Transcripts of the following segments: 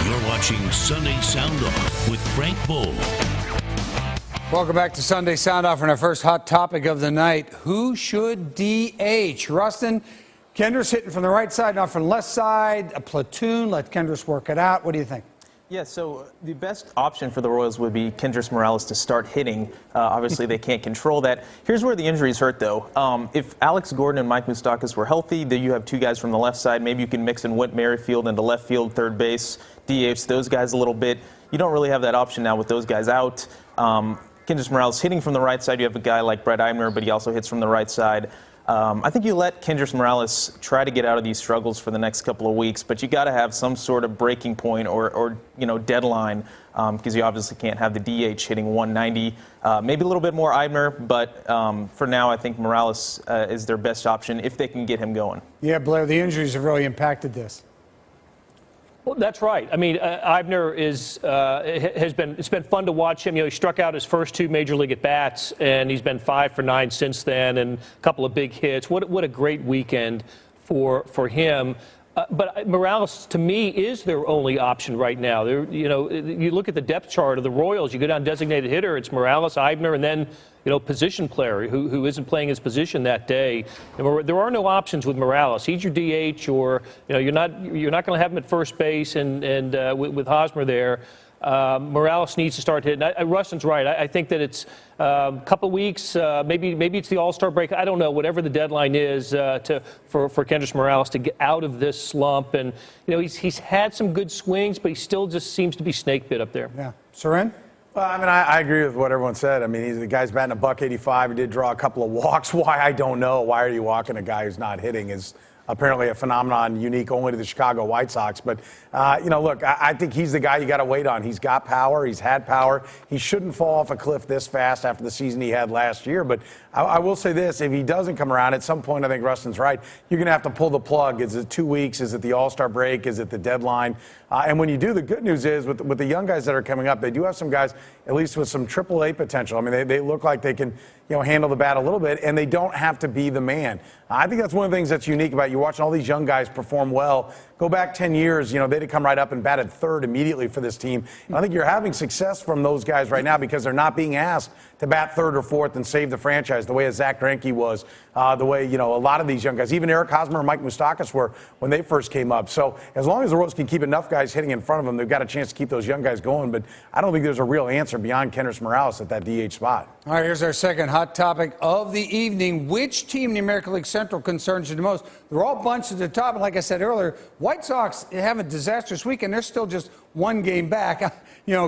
You're watching Sunday Sound Off with Frank Boal. Welcome back to Sunday Sound Off and our first hot topic of the night. Who should DH? Rustin, Kendrick's hitting from the right side, not from the left side. A platoon, let Kendrick work it out. What do you think? Yeah, so the best option for the Royals would be Kendrick Morales to start hitting. Obviously, they can't control that. Here's where the injuries hurt, though. If Alex Gordon and Mike Moustakas were healthy, then you have two guys from the left side. Maybe you can mix in Whit Merrifield into left field, third base, DH those guys a little bit. You don't really have that option now with those guys out. Kendrick Morales hitting from the right side. You have a guy like Brett Eibner, but he also hits from the right side. I think you let Kendrick Morales try to get out of these struggles for the next couple of weeks, but you got to have some sort of breaking point or deadline because you obviously can't have the DH hitting 190. Maybe a little bit more Eibner, but for now I think Morales is their best option if they can get him going. Yeah, Blair, the injuries have really impacted this. Well, that's right. I mean, Eibner it's been fun to watch him. He struck out his first two major league at bats, and he's been 5 for 9 since then, and a couple of big hits. What a great weekend for him. But Morales, to me, is their only option right now. You look at the depth chart of the Royals. You go down designated hitter, it's Morales, Eibner, and then position player who isn't playing his position that day. There are no options with Morales. He's your DH, or you're not going to have him at first base, and with Hosmer there. Morales needs to start hitting. Rustin's right. I think that it's a couple weeks, maybe it's the All-Star break. I don't know. Whatever the deadline is for Kendrick Morales to get out of this slump, and he's had some good swings, but he still just seems to be snake bit up there. Yeah, Soren? Well, I mean, I agree with what everyone said. I mean, the guy's batting $185. He did draw a couple of walks. Why, I don't know. Why are you walking a guy who's not hitting is apparently a phenomenon unique only to the Chicago White Sox. But, look, I think he's the guy you got to wait on. He's got power. He's had power. He shouldn't fall off a cliff this fast after the season he had last year. But I will say this. If he doesn't come around, at some point, I think Rustin's right, you're going to have to pull the plug. Is it 2 weeks? Is it the All-Star break? Is it the deadline? And when you do, the good news is with the young guys that are coming up, they do have some guys, at least with some AAA potential. I mean, they look like they can handle the bat a little bit, and they don't have to be the man. I think that's one of the things that's unique about you watching all these young guys perform well. Go back 10 years, they'd come right up and batted third immediately for this team. And I think you're having success from those guys right now because they're not being asked to bat third or fourth and save the franchise the way a Zach Greinke was, the way, a lot of these young guys, even Eric Hosmer and Mike Moustakas were when they first came up. So as long as the Royals can keep enough guys hitting in front of them, they've got a chance to keep those young guys going. But I don't think there's a real answer beyond Kendrick Morales at that DH spot. All right, here's our second hot topic of the evening. Which team in the American League Central concerns you the most? They're all bunched at the top, and like I said earlier, White Sox have a disastrous weekend. They're still just one game back.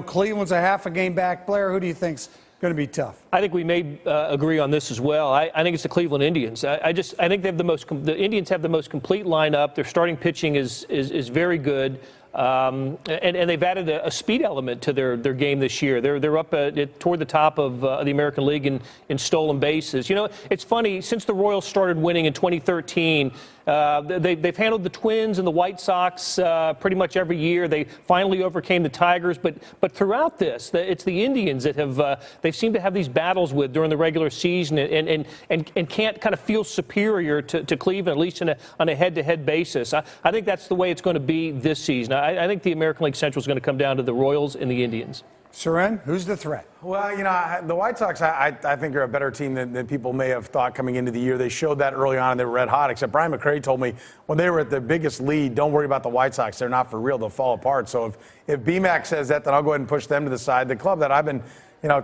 Cleveland's a half a game back. Blair, who do you think's going to be tough? I think we may agree on this as well. I think it's the Cleveland Indians. I think they have the Indians have the most complete lineup. Their starting pitching is very good. And they've added a speed element to their game this year. They're up toward the top of the American League in stolen bases. It's funny, since the Royals started winning in 2013, they've handled the Twins and the White Sox pretty much every year. They finally overcame the Tigers, but throughout this, it's the Indians that they seem to have these battles with during the regular season and can't kind of feel superior to Cleveland, at least on a head-to-head basis. I think that's the way it's going to be this season. I think the American League Central is going to come down to the Royals and the Indians. Soren, who's the threat? Well, the White Sox, I think, are a better team than people may have thought coming into the year. They showed that early on, and they were red hot, except Brian McCray told me when they were at the biggest lead, don't worry about the White Sox. They're not for real. They'll fall apart. So if BMAC says that, then I'll go ahead and push them to the side. The club that I've been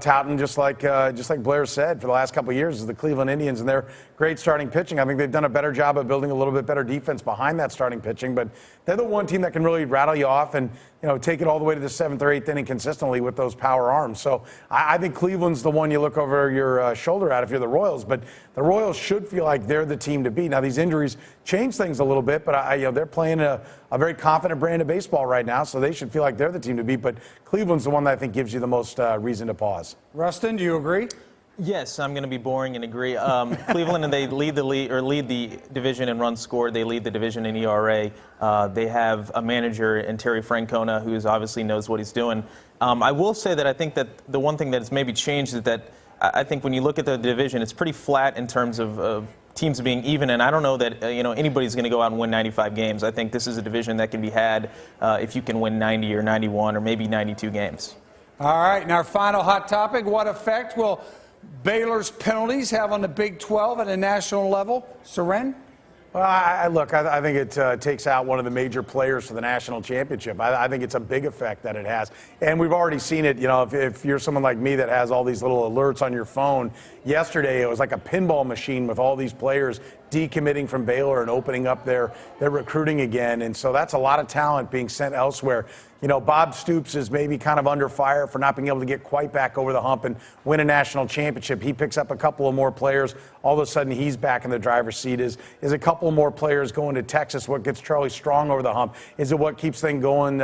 touting, just like Blair said, for the last couple of years, is the Cleveland Indians, and they're great starting pitching. I think they've done a better job of building a little bit better defense behind that starting pitching, but they're the one team that can really rattle you off and take it all the way to the 7th or 8th inning consistently with those power arms. So I think Cleveland's the one you look over your shoulder at if you're the Royals, but the Royals should feel like they're the team to beat. Now, these injuries change things a little bit, but they're playing a very confident brand of baseball right now, so they should feel like they're the team to beat. But Cleveland's the one that I think gives you the most reason to pause. Rustin, do you agree? Yes, I'm going to be boring and agree. Cleveland, and they lead the division in runs scored. They lead the division in ERA. They have a manager in Terry Francona who obviously knows what he's doing. I will say that I think that the one thing that has maybe changed is that I think when you look at the division, it's pretty flat in terms of teams being even, and I don't know that anybody's going to go out and win 95 games. I think this is a division that can be had if you can win 90 or 91 or maybe 92 games. All right, and our final hot topic, what effect will Baylor's penalties have on the Big 12 at a national level? Soren? Well, I think it takes out one of the major players for the national championship. I think it's a big effect that it has. And we've already seen it, if you're someone like me that has all these little alerts on your phone. Yesterday, it was like a pinball machine with all these players decommitting from Baylor and opening up their recruiting again. And so that's a lot of talent being sent elsewhere. Bob Stoops is maybe kind of under fire for not being able to get quite back over the hump and win a national championship. He picks up a couple of more players. All of a sudden, he's back in the driver's seat. Is a couple more players going to Texas what gets Charlie Strong over the hump? Is it what keeps things going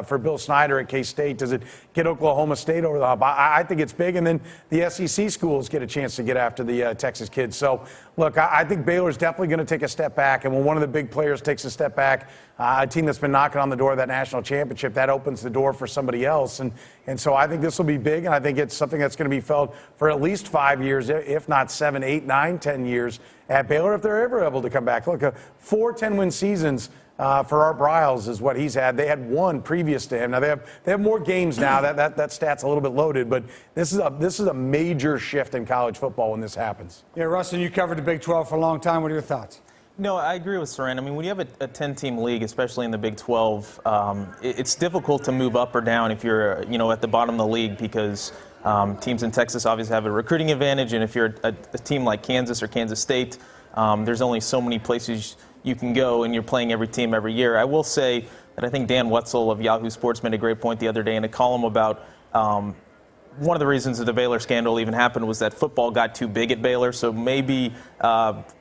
for Bill Snyder at K-State? Does it get Oklahoma State over the hump? I think it's big. And then the SEC schools get a chance to get after the Texas kids. So, look, I think Baylor's definitely going to take a step back. And when one of the big players takes a step back, a team that's been knocking on the door of that national championship, that opens the door for somebody else. And so I think this will be big, and I think it's something that's going to be felt for at least 5 years, if not 7, 8, 9, 10 years at Baylor if they're ever able to come back. Look, 4 10-win seasons for Art Briles is what he's had. They had 1 previous to him. Now they have more games now. That stat's a little bit loaded, but this is a major shift in college football when this happens. Yeah, Rustin, you covered the Big 12 for a long time. What are your thoughts? No, I agree with Soren. I mean, when you have a 10-team league, especially in the Big 12, it's difficult to move up or down if you're, at the bottom of the league because teams in Texas obviously have a recruiting advantage, and if you're a team like Kansas or Kansas State, there's only so many places you can go, and you're playing every team every year. I will say that I think Dan Wetzel of Yahoo Sports made a great point the other day in a column about one of the reasons that the Baylor scandal even happened was that football got too big at Baylor, so maybe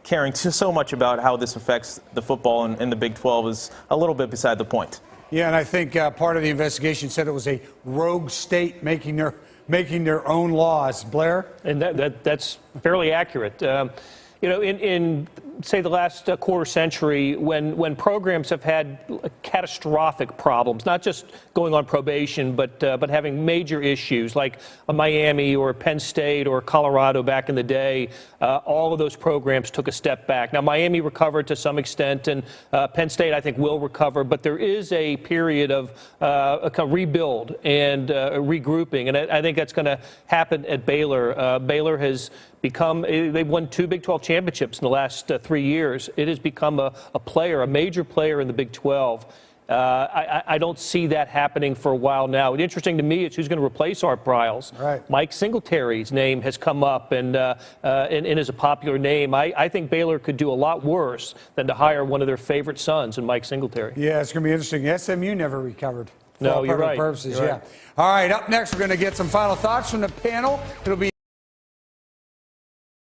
caring so much about how this affects the football in the Big 12 is a little bit beside the point. Yeah, and I think part of the investigation said it was a rogue state making their own laws. Blair? And that's fairly accurate. In say the last quarter century, when programs have had catastrophic problems, not just going on probation, but having major issues like Miami or Penn State or Colorado back in the day, all of those programs took a step back. Now Miami recovered to some extent, and Penn State I think will recover, but there is a period of a kind of rebuild and regrouping, and I think that's going to happen at Baylor. Baylor has become, they've won 2 Big 12 championships in the last 3 years. It has become a major player in the Big 12. I don't see that happening for a while now. What's interesting to me is who's going to replace Art Briles. Right. Mike Singletary's name has come up and is a popular name. I think Baylor could do a lot worse than to hire one of their favorite sons in Mike Singletary. Yeah, it's going to be interesting. SMU never recovered. No, you're right. Purposes, you're yeah. right. All right, up next, we're going to get some final thoughts from the panel. It'll be